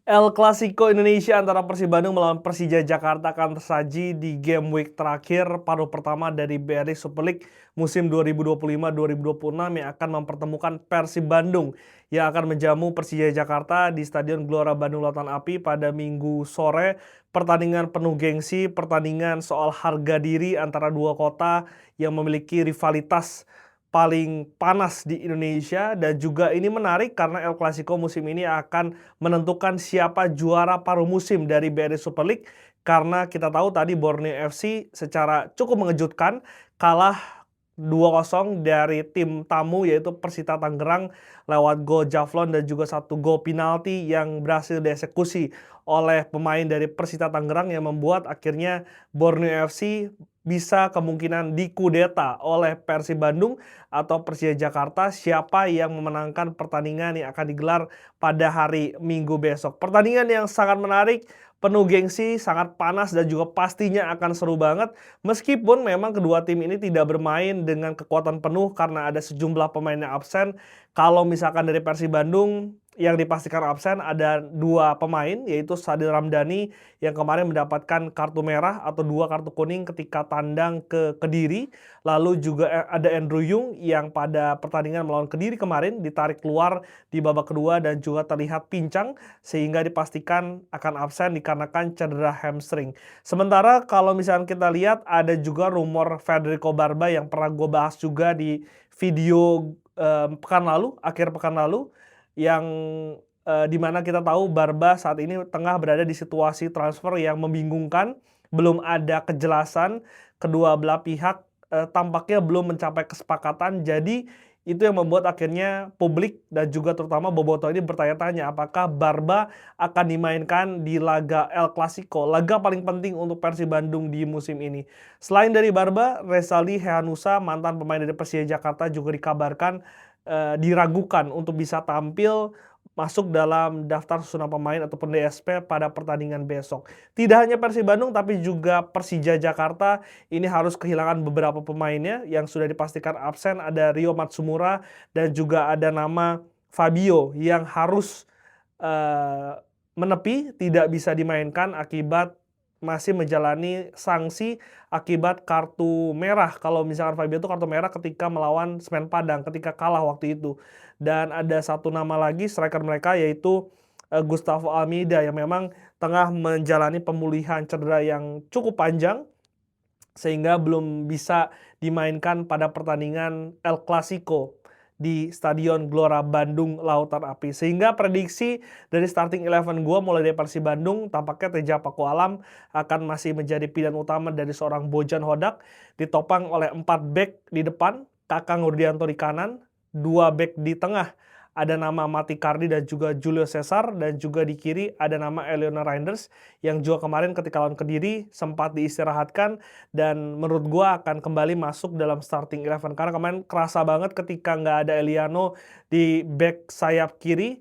El Clasico Indonesia antara Persib Bandung melawan Persija Jakarta akan tersaji di game week terakhir paruh pertama dari BRI Super League musim 2025-2026 yang akan mempertemukan Persib Bandung yang akan menjamu Persija Jakarta di Stadion Gelora Bandung Lautan Api pada Minggu sore. Pertandingan penuh gengsi, pertandingan soal harga diri antara dua kota yang memiliki rivalitas paling panas di Indonesia, dan juga ini menarik karena El Clasico musim ini akan menentukan siapa juara paruh musim dari BRI Super League, karena kita tahu tadi Borneo FC secara cukup mengejutkan kalah 2-0 dari tim tamu yaitu Persita Tangerang lewat gol Javlon dan juga satu gol penalti yang berhasil dieksekusi oleh pemain dari Persita Tangerang yang membuat akhirnya Borneo FC bisa kemungkinan dikudeta oleh Persib Bandung atau Persija Jakarta, siapa yang memenangkan pertandingan yang akan digelar pada hari Minggu besok. Pertandingan yang sangat menarik, penuh gengsi, sangat panas dan juga pastinya akan seru banget. Meskipun memang kedua tim ini tidak bermain dengan kekuatan penuh karena ada sejumlah pemain yang absen. Kalau misalkan dari Persib Bandung yang dipastikan absen ada dua pemain, yaitu Sadil Ramdhani yang kemarin mendapatkan kartu merah atau dua kartu kuning ketika tandang ke Kediri. Lalu juga ada Andrew Yung yang pada pertandingan melawan Kediri kemarin ditarik keluar di babak kedua dan juga terlihat pincang sehingga dipastikan akan absen dikarenakan cedera hamstring. Sementara kalau misalnya kita lihat ada juga rumor Federico Barba yang pernah gue bahas juga di video pekan lalu, akhir pekan lalu, yang di mana kita tahu Barba saat ini tengah berada di situasi transfer yang membingungkan, belum ada kejelasan, kedua belah pihak tampaknya belum mencapai kesepakatan. Jadi itu yang membuat akhirnya publik dan juga terutama Boboto ini bertanya-tanya apakah Barba akan dimainkan di laga El Clasico, laga paling penting untuk Persib Bandung di musim ini. Selain dari Barba, Resaldi Hehanusa, mantan pemain dari Persija Jakarta, juga dikabarkan diragukan untuk bisa tampil masuk dalam daftar susunan pemain ataupun DSP pada pertandingan besok. Tidak hanya Persib Bandung tapi juga Persija Jakarta ini harus kehilangan beberapa pemainnya yang sudah dipastikan absen. Ada Rio Matsumura dan juga ada nama Fabio yang harus menepi, tidak bisa dimainkan akibat masih menjalani sanksi akibat kartu merah. Kalau misalkan Fabio itu kartu merah ketika melawan Semen Padang ketika kalah waktu itu. Dan ada satu nama lagi striker mereka yaitu Gustavo Almeida yang memang tengah menjalani pemulihan cedera yang cukup panjang sehingga belum bisa dimainkan pada pertandingan El Clasico di Stadion Gelora Bandung Lautan Api. Sehingga prediksi dari starting 11 gue mulai dari Persib Bandung, tampaknya Teja Paku Alam akan masih menjadi pilihan utama dari seorang Bojan Hodak, ditopang oleh 4 back di depan, Kakang Rudianto di kanan, 2 back di tengah, ada nama Mati Cardi dan juga Julio Cesar, dan juga di kiri ada nama Eleona Reinders yang juga kemarin ketika lawan Kediri sempat diistirahatkan dan menurut gua akan kembali masuk dalam starting 11 karena kemarin kerasa banget ketika nggak ada Eliano di back sayap kiri,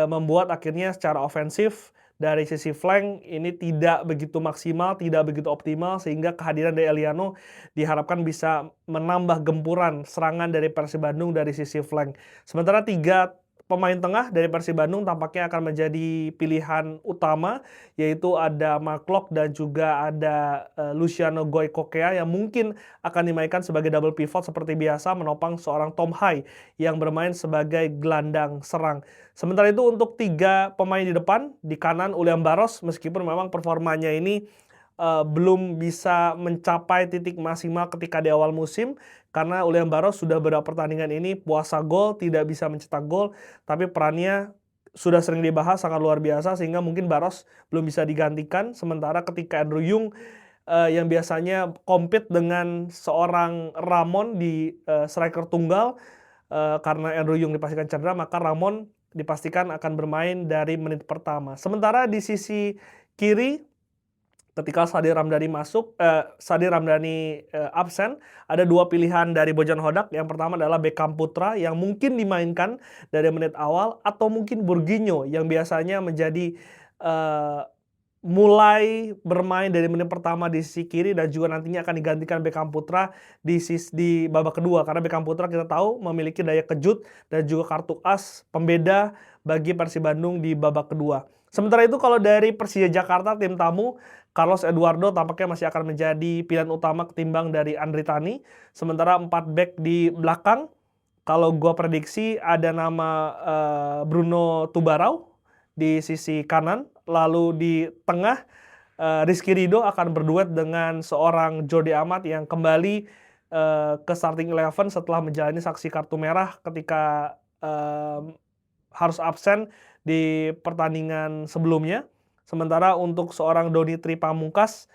membuat akhirnya secara ofensif dari sisi flank ini tidak begitu maksimal, tidak begitu optimal, sehingga kehadiran dari Eliano diharapkan bisa menambah gempuran serangan dari Persib Bandung dari sisi flank. Sementara 3 pemain tengah dari Persib Bandung tampaknya akan menjadi pilihan utama, yaitu ada Mark Locke dan juga ada Luciano Goikokea yang mungkin akan dimainkan sebagai double pivot seperti biasa menopang seorang Tom Hai yang bermain sebagai gelandang serang. Sementara itu untuk 3 pemain di depan, di kanan Ulian Baros meskipun memang performanya ini belum bisa mencapai titik maksimal ketika di awal musim karena Ulian Baros sudah beberapa pertandingan ini puasa gol, tidak bisa mencetak gol, tapi perannya sudah sering dibahas sangat luar biasa sehingga mungkin Baros belum bisa digantikan. Sementara ketika Andrew Yung yang biasanya compete dengan seorang Ramon di striker tunggal, karena Andrew Yung dipastikan cedera, maka Ramon dipastikan akan bermain dari menit pertama. Sementara di sisi kiri ketika Sadir Ramdhani absen, ada 2 pilihan dari Bojan Hodak. Yang pertama adalah Beckham Putra yang mungkin dimainkan dari menit awal atau mungkin Burginho yang biasanya menjadi mulai bermain dari menit pertama di sisi kiri dan juga nantinya akan digantikan Beckham Putra di babak kedua karena Beckham Putra kita tahu memiliki daya kejut dan juga kartu as pembeda bagi Persib Bandung di babak kedua. Sementara itu kalau dari Persija Jakarta tim tamu, Carlos Eduardo tampaknya masih akan menjadi pilihan utama ketimbang dari Andri Tani. Sementara 4 back di belakang, kalau gua prediksi ada nama Bruno Tubarau di sisi kanan, lalu di tengah Rizky Ridho akan berduet dengan seorang Jordi Amat yang kembali ke starting 11 setelah menjalani sanksi kartu merah ketika harus absen di pertandingan sebelumnya. Sementara untuk seorang Doni Tri Pamungkas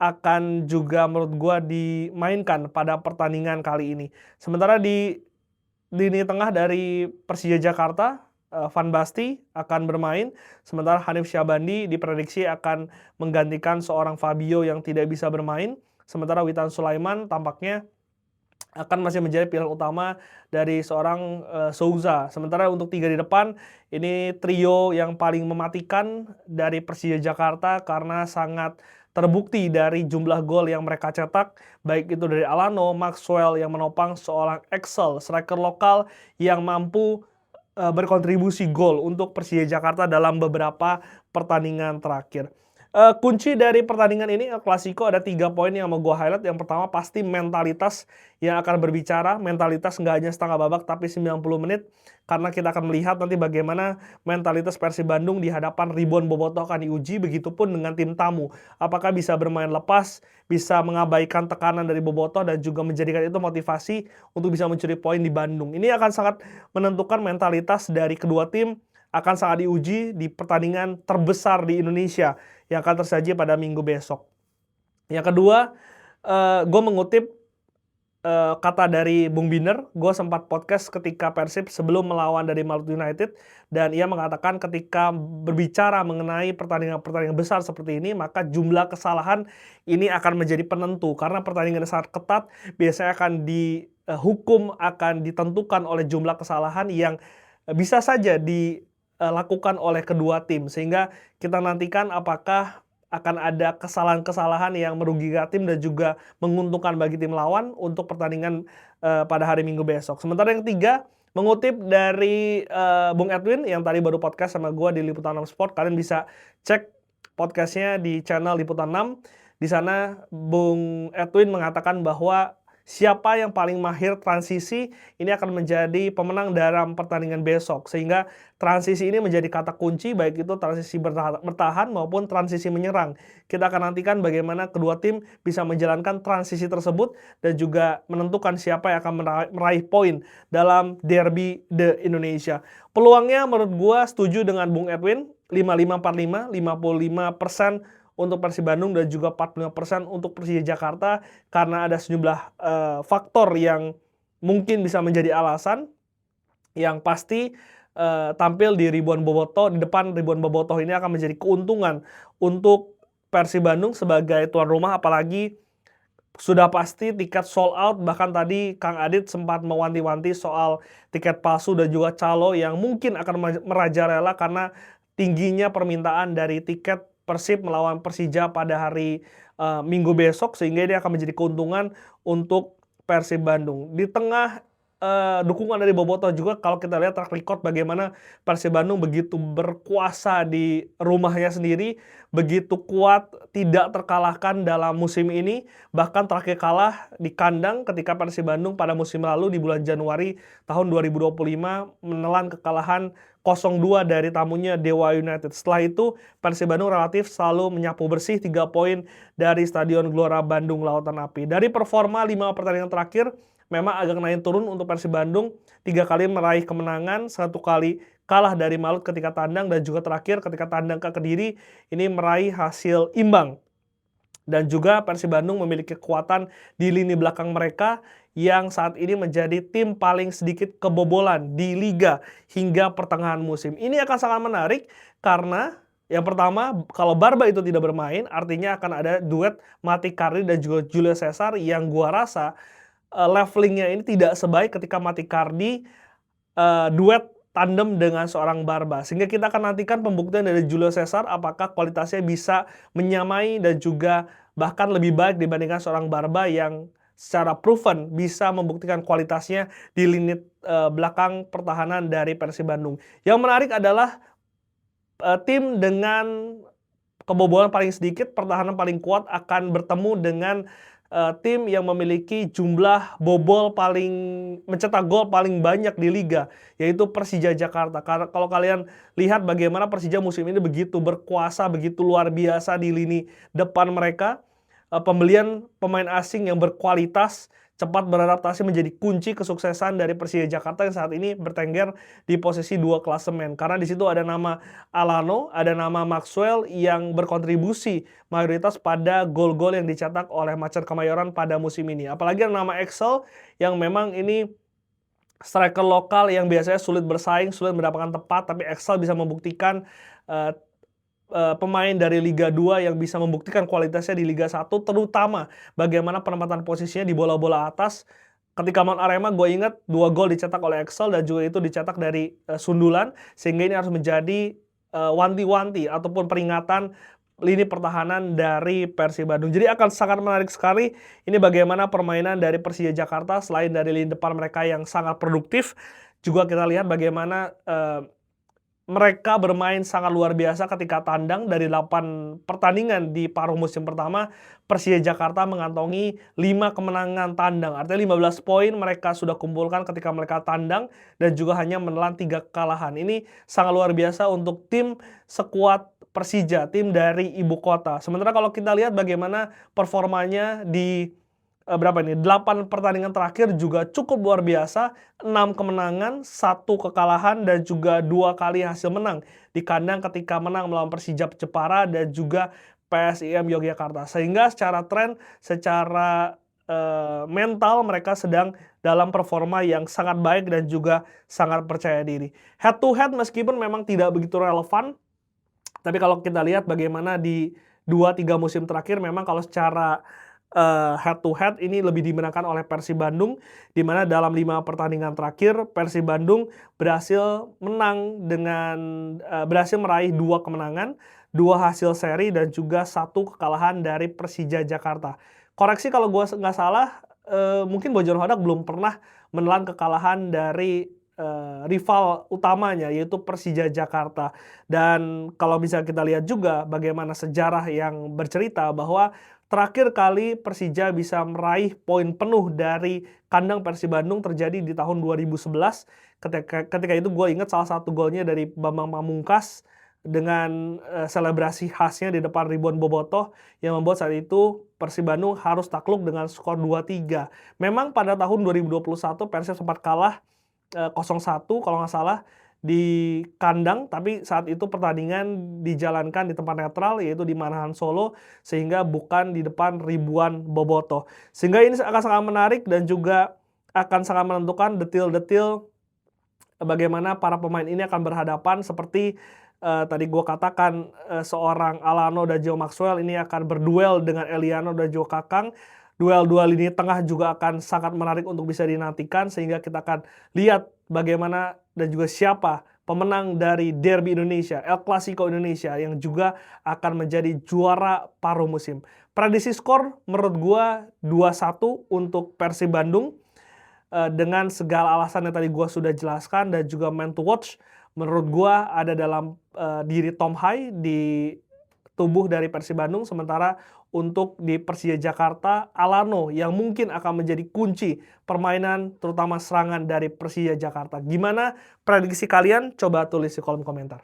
akan juga menurut gua dimainkan pada pertandingan kali ini. Sementara di lini tengah dari Persija Jakarta, Van Basti akan bermain, sementara Hanif Syabandi diprediksi akan menggantikan seorang Fabio yang tidak bisa bermain. Sementara Witan Sulaiman tampaknya akan masih menjadi pilihan utama dari seorang Souza. Sementara untuk 3 di depan, ini trio yang paling mematikan dari Persija Jakarta karena sangat terbukti dari jumlah gol yang mereka cetak, baik itu dari Alano, Maxwell yang menopang seorang Excel, striker lokal yang mampu berkontribusi gol untuk Persija Jakarta dalam beberapa pertandingan terakhir. Kunci dari pertandingan ini El Clasico ada 3 poin yang mau gue highlight. Yang pertama pasti mentalitas yang akan berbicara. Mentalitas nggak hanya setengah babak tapi 90 menit. Karena kita akan melihat nanti bagaimana mentalitas Persib Bandung di hadapan ribuan bobotoh akan diuji. Begitupun dengan tim tamu. Apakah bisa bermain lepas, bisa mengabaikan tekanan dari bobotoh dan juga menjadikan itu motivasi untuk bisa mencuri poin di Bandung. Ini akan sangat menentukan mentalitas dari kedua tim, akan sangat diuji di pertandingan terbesar di Indonesia yang akan tersaji pada minggu besok. Yang kedua, gue mengutip kata dari Bung Biner. Gue sempat podcast ketika Persib sebelum melawan dari Maluku United, dan ia mengatakan ketika berbicara mengenai pertandingan-pertandingan besar seperti ini, maka jumlah kesalahan ini akan menjadi penentu. Karena pertandingan sangat ketat, biasanya akan dihukum, akan ditentukan oleh jumlah kesalahan yang bisa saja dilakukan oleh kedua tim, sehingga kita nantikan apakah akan ada kesalahan-kesalahan yang merugikan tim dan juga menguntungkan bagi tim lawan untuk pertandingan pada hari Minggu besok. Sementara yang tiga, mengutip dari Bung Edwin yang tadi baru podcast sama gue di Liputan 6 Sport. Kalian bisa cek podcastnya di channel Liputan 6. Di sana Bung Edwin mengatakan bahwa siapa yang paling mahir transisi ini akan menjadi pemenang dalam pertandingan besok. Sehingga transisi ini menjadi kata kunci, baik itu transisi bertahan maupun transisi menyerang. Kita akan nantikan bagaimana kedua tim bisa menjalankan transisi tersebut dan juga menentukan siapa yang akan meraih poin dalam derby de Indonesia. Peluangnya menurut gua setuju dengan Bung Edwin, 55-45, 55% untuk Persib Bandung dan juga 45% untuk Persija Jakarta, karena ada sejumlah faktor yang mungkin bisa menjadi alasan. Yang pasti tampil di ribuan bobotoh, di depan ribuan bobotoh ini akan menjadi keuntungan untuk Persib Bandung sebagai tuan rumah, apalagi sudah pasti tiket sold out. Bahkan tadi Kang Adit sempat mewanti-wanti soal tiket palsu dan juga calo yang mungkin akan merajalela karena tingginya permintaan dari tiket Persib melawan Persija pada hari Minggu besok, sehingga ini akan menjadi keuntungan untuk Persib Bandung. Di tengah dukungan dari bobotoh juga, kalau kita lihat track record bagaimana Persib Bandung begitu berkuasa di rumahnya sendiri, begitu kuat, tidak terkalahkan dalam musim ini. Bahkan terakhir kalah di kandang ketika Persib Bandung pada musim lalu di bulan Januari tahun 2025 menelan kekalahan 0-2 dari tamunya Dewa United. Setelah itu Persib Bandung relatif selalu menyapu bersih 3 poin dari Stadion Gelora Bandung Lautan Api. Dari performa 5 pertandingan terakhir memang agak naik turun untuk Persib Bandung. 3 kali meraih kemenangan, 1 kali kalah dari Malut ketika tandang, dan juga terakhir ketika tandang ke Kediri ini meraih hasil imbang. Dan juga Persib Bandung memiliki kekuatan di lini belakang mereka yang saat ini menjadi tim paling sedikit kebobolan di Liga hingga pertengahan musim. Ini akan sangat menarik karena yang pertama, kalau Barba itu tidak bermain, artinya akan ada duet Mati Cardi dan juga Julio Cesar yang gua rasa levelingnya ini tidak sebaik ketika Mati Cardi duet tandem dengan seorang Barba. Sehingga kita akan nantikan pembuktian dari Julio Cesar apakah kualitasnya bisa menyamai dan juga bahkan lebih baik dibandingkan seorang Barba yang secara proven bisa membuktikan kualitasnya di lini belakang pertahanan dari Persib Bandung. Yang menarik adalah tim dengan kebobolan paling sedikit, pertahanan paling kuat akan bertemu dengan tim yang memiliki jumlah mencetak gol paling banyak di liga, yaitu Persija Jakarta. Karena kalau kalian lihat bagaimana Persija musim ini begitu berkuasa, begitu luar biasa di lini depan mereka, pembelian pemain asing yang berkualitas cepat beradaptasi menjadi kunci kesuksesan dari Persija Jakarta yang saat ini bertengger di posisi 2 klasemen. Karena di situ ada nama Alano, ada nama Maxwell yang berkontribusi mayoritas pada gol-gol yang dicetak oleh Macan Kemayoran pada musim ini. Apalagi ada nama Excel yang memang ini striker lokal yang biasanya sulit bersaing, sulit mendapatkan tempat, tapi Excel bisa membuktikan pemain dari Liga 2 yang bisa membuktikan kualitasnya di Liga 1, terutama bagaimana penempatan posisinya di bola-bola atas. Ketika melawan Arema, gue ingat 2 gol dicetak oleh Excel dan juga itu dicetak dari sundulan, sehingga ini harus menjadi wanti-wanti ataupun peringatan lini pertahanan dari Persib Bandung. Jadi akan sangat menarik sekali ini bagaimana permainan dari Persija Jakarta selain dari lini depan mereka yang sangat produktif, juga kita lihat bagaimana mereka bermain sangat luar biasa ketika tandang. Dari 8 pertandingan di paruh musim pertama, Persija Jakarta mengantongi 5 kemenangan tandang. Artinya 15 poin mereka sudah kumpulkan ketika mereka tandang dan juga hanya menelan 3 kekalahan. Ini sangat luar biasa untuk tim sekuat Persija, tim dari ibu kota. Sementara kalau kita lihat bagaimana performanya di 8 pertandingan terakhir juga cukup luar biasa, 6 kemenangan, 1 kekalahan, dan juga 2 kali hasil menang di kandang ketika menang melawan Persija Jepara dan juga PSIM Yogyakarta. Sehingga secara tren, secara mental mereka sedang dalam performa yang sangat baik dan juga sangat percaya diri. Head to head meskipun memang tidak begitu relevan, tapi kalau kita lihat bagaimana di 2-3 musim terakhir, memang kalau secara head to head ini lebih dimenangkan oleh Persib Bandung, di mana dalam 5 pertandingan terakhir Persib Bandung berhasil berhasil meraih 2 kemenangan, 2 hasil seri, dan juga 1 kekalahan dari Persija Jakarta. Koreksi kalau gue nggak salah, mungkin Bojong Hodak belum pernah menelan kekalahan dari rival utamanya, yaitu Persija Jakarta. Dan kalau bisa kita lihat juga bagaimana sejarah yang bercerita bahwa terakhir kali Persija bisa meraih poin penuh dari kandang Persib Bandung terjadi di tahun 2011. Ketika itu gue ingat salah satu golnya dari Bambang Pamungkas dengan selebrasi khasnya di depan ribuan bobotoh yang membuat saat itu Persib Bandung harus takluk dengan skor 2-3. Memang pada tahun 2021 Persib sempat kalah 0-1 kalau nggak salah di kandang, tapi saat itu pertandingan dijalankan di tempat netral, yaitu di Manahan Solo, sehingga bukan di depan ribuan bobotoh. Sehingga ini akan sangat menarik dan juga akan sangat menentukan detil-detil bagaimana para pemain ini akan berhadapan. Seperti tadi gue katakan, seorang Alano dan Joe Maxwell ini akan berduel dengan Eliano dan Joe Kakang. Duel-duel lini tengah juga akan sangat menarik untuk bisa dinantikan, sehingga kita akan lihat bagaimana dan juga siapa pemenang dari Derby Indonesia, El Clasico Indonesia, yang juga akan menjadi juara paruh musim. Prediksi skor menurut gua 2-1 untuk Persib Bandung, dengan segala alasan yang tadi gua sudah jelaskan, dan juga man to watch menurut gua ada dalam diri Tom Hai di tubuh dari Persib Bandung. Sementara untuk di Persija Jakarta, Alano yang mungkin akan menjadi kunci permainan terutama serangan dari Persija Jakarta. Gimana prediksi kalian? Coba tulis di kolom komentar.